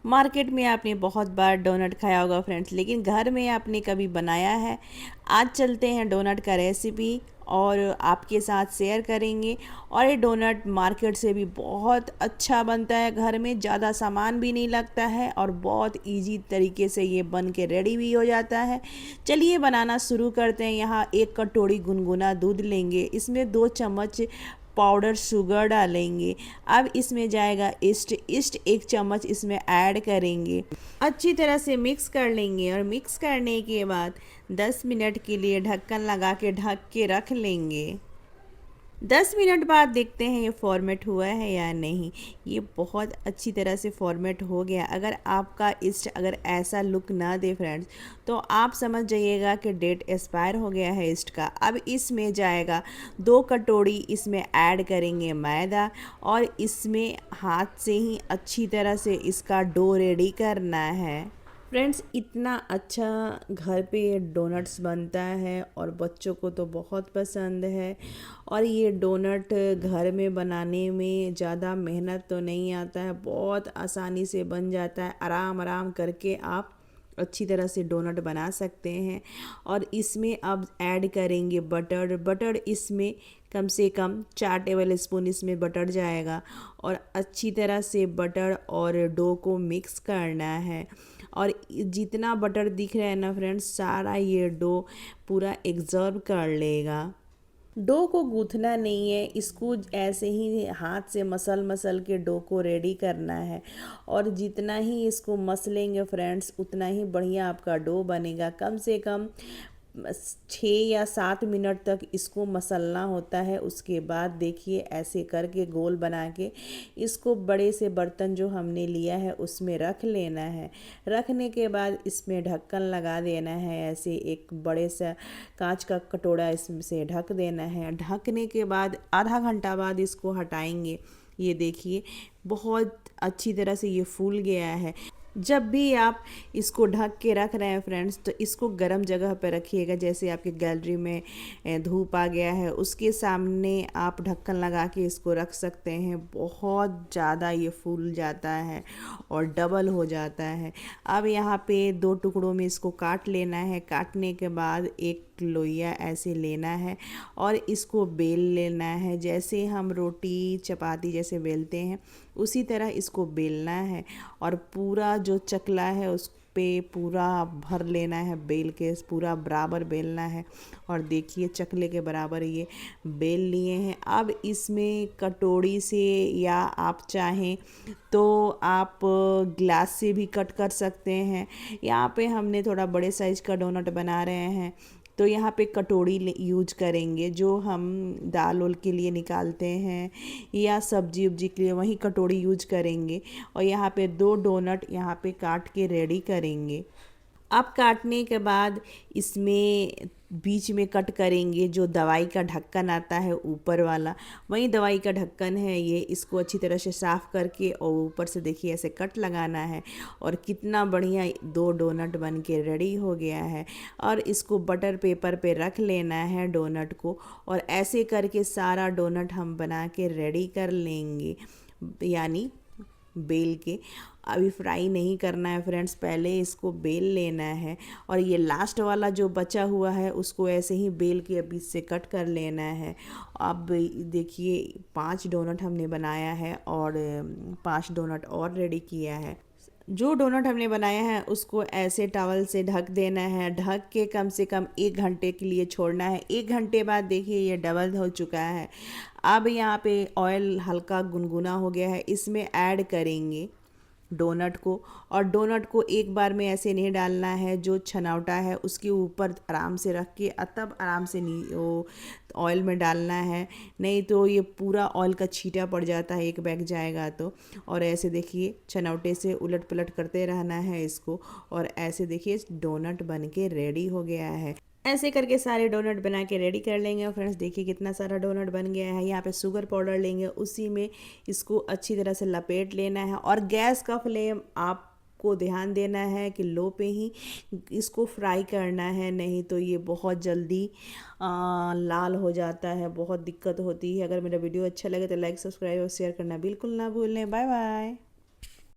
Market में आपने बहुत बार डोनट खाया होगा फ्रेंड्स, लेकिन घर में आपने कभी बनाया है? आज चलते हैं डोनट का रेसिपी और आपके साथ शेयर करेंगे। और ये डोनट मार्केट से भी बहुत अच्छा बनता है, घर में ज़्यादा सामान भी नहीं लगता है और बहुत इजी तरीके से ये बन के रेडी भी हो जाता है। चलिए बनाना शुरू करते हैं। यहाँ 1 कटोरी गुनगुना दूध लेंगे, इसमें 2 चम्मच पाउडर शुगर डालेंगे। अब इसमें जाएगा ईस्ट 1 चम्मच इसमें ऐड करेंगे। अच्छी तरह से मिक्स कर लेंगे और मिक्स करने के बाद 10 मिनट के लिए ढक्कन लगा के ढक के रख लेंगे। 10 मिनट बाद देखते हैं ये फॉर्मेट हुआ है या नहीं। ये बहुत अच्छी तरह से फॉर्मेट हो गया। अगर आपका ईस्ट अगर ऐसा लुक ना दे फ्रेंड्स, तो आप समझ जाइएगा कि डेट एक्सपायर हो गया है ईस्ट का। अब इसमें जाएगा 2 कटोरी इसमें ऐड करेंगे मैदा और इसमें हाथ से ही अच्छी तरह से इसका डो रेडी करना है। फ्रेंड्स, इतना अच्छा घर पे ये डोनट्स बनता है और बच्चों को तो बहुत पसंद है। और ये डोनट घर में बनाने में ज़्यादा मेहनत तो नहीं आता है, बहुत आसानी से बन जाता है। आराम आराम करके आप अच्छी तरह से डोनट बना सकते हैं। और इसमें अब ऐड करेंगे बटर इसमें कम से कम 4 टेबल स्पून इसमें बटर जाएगा। और अच्छी तरह से बटर और डो को मिक्स करना है। और जितना बटर दिख रहा है ना फ्रेंड्स, सारा ये डो पूरा एब्जॉर्ब कर लेगा। डो को गूँथना नहीं है, इसको ऐसे ही हाथ से मसल मसल के डो को रेडी करना है। और जितना ही इसको मसलेंगे फ्रेंड्स, उतना ही बढ़िया आपका डो बनेगा। कम से कम 6 या 7 मिनट तक इसको मसलना होता है। उसके बाद देखिए ऐसे करके गोल बना के इसको बड़े से बर्तन जो हमने लिया है उसमें रख लेना है। रखने के बाद इसमें ढक्कन लगा देना है। ऐसे एक बड़े सा कांच का कटोरा इसमें से ढक देना है। ढकने के बाद आधा घंटा बाद इसको हटाएंगे। ये देखिए बहुत अच्छी तरह से ये फूल गया है। जब भी आप इसको ढक के रख रहे हैं फ्रेंड्स, तो इसको गर्म जगह पर रखिएगा। जैसे आपके गैलरी में धूप आ गया है, उसके सामने आप ढक्कन लगा के इसको रख सकते हैं। बहुत ज़्यादा ये फूल जाता है और डबल हो जाता है। अब यहाँ पे 2 टुकड़ों में इसको काट लेना है। काटने के बाद एक लोइया ऐसे लेना है और इसको बेल लेना है। जैसे हम रोटी चपाती जैसे बेलते हैं उसी तरह इसको बेलना है। और पूरा जो चकला है उस पे पूरा भर लेना है, बेल के पूरा बराबर बेलना है। और देखिए चकले के बराबर ये बेल लिए हैं। अब इसमें कटोरी से या आप चाहें तो आप ग्लास से भी कट कर सकते हैं। यहाँ पे हमने थोड़ा बड़े साइज का डोनट बना रहे हैं, तो यहाँ पे कटोरी यूज करेंगे जो हम दाल उल के लिए निकालते हैं या सब्जी उब्जी के लिए, वही कटोरी यूज करेंगे। और यहाँ पे 2 डोनट यहाँ पे काट के रेडी करेंगे। अब काटने के बाद इसमें बीच में कट करेंगे जो दवाई का ढक्कन आता है ऊपर वाला, वही दवाई का ढक्कन है ये। इसको अच्छी तरह से साफ़ करके और ऊपर से देखिए ऐसे कट लगाना है। और कितना बढ़िया 2 डोनट बन के रेडी हो गया है। और इसको बटर पेपर पे रख लेना है डोनट को। और ऐसे करके सारा डोनट हम बना के रेडी कर लेंगे, यानी बेल के। अभी फ्राई नहीं करना है फ्रेंड्स, पहले इसको बेल लेना है। और ये लास्ट वाला जो बचा हुआ है उसको ऐसे ही बेल के बीच से कट कर लेना है। अब देखिए 5 डोनट हमने बनाया है और 5 डोनट और रेडी किया है। जो डोनट हमने बनाया है उसको ऐसे टॉवल से ढक देना है। ढक के कम से कम 1 घंटे के लिए छोड़ना है। 1 घंटे बाद देखिए ये डबल हो चुका है। अब यहाँ पे ऑयल हल्का गुनगुना हो गया है, इसमें ऐड करेंगे डोनट को। और डोनट को एक बार में ऐसे नहीं डालना है, जो छनौटा है उसके ऊपर आराम से रख के तब आराम से वो ऑयल में डालना है, नहीं तो ये पूरा ऑयल का छींटा पड़ जाता है, एक बैग जाएगा तो। और ऐसे देखिए छनौटे से उलट पलट करते रहना है इसको। और ऐसे देखिए डोनट बन के रेडी हो गया है। ऐसे करके सारे डोनट बना के रेडी कर लेंगे। और फ्रेंड्स देखिए कितना सारा डोनट बन गया है। यहाँ पे शुगर पाउडर लेंगे, उसी में इसको अच्छी तरह से लपेट लेना है। और गैस का फ्लेम आपको ध्यान देना है कि लो पे ही इसको फ्राई करना है, नहीं तो ये बहुत जल्दी लाल हो जाता है, बहुत दिक्कत होती है। अगर मेरा वीडियो अच्छा लगे तो लाइक सब्सक्राइब और शेयर करना बिल्कुल ना भूलें। Bye bye.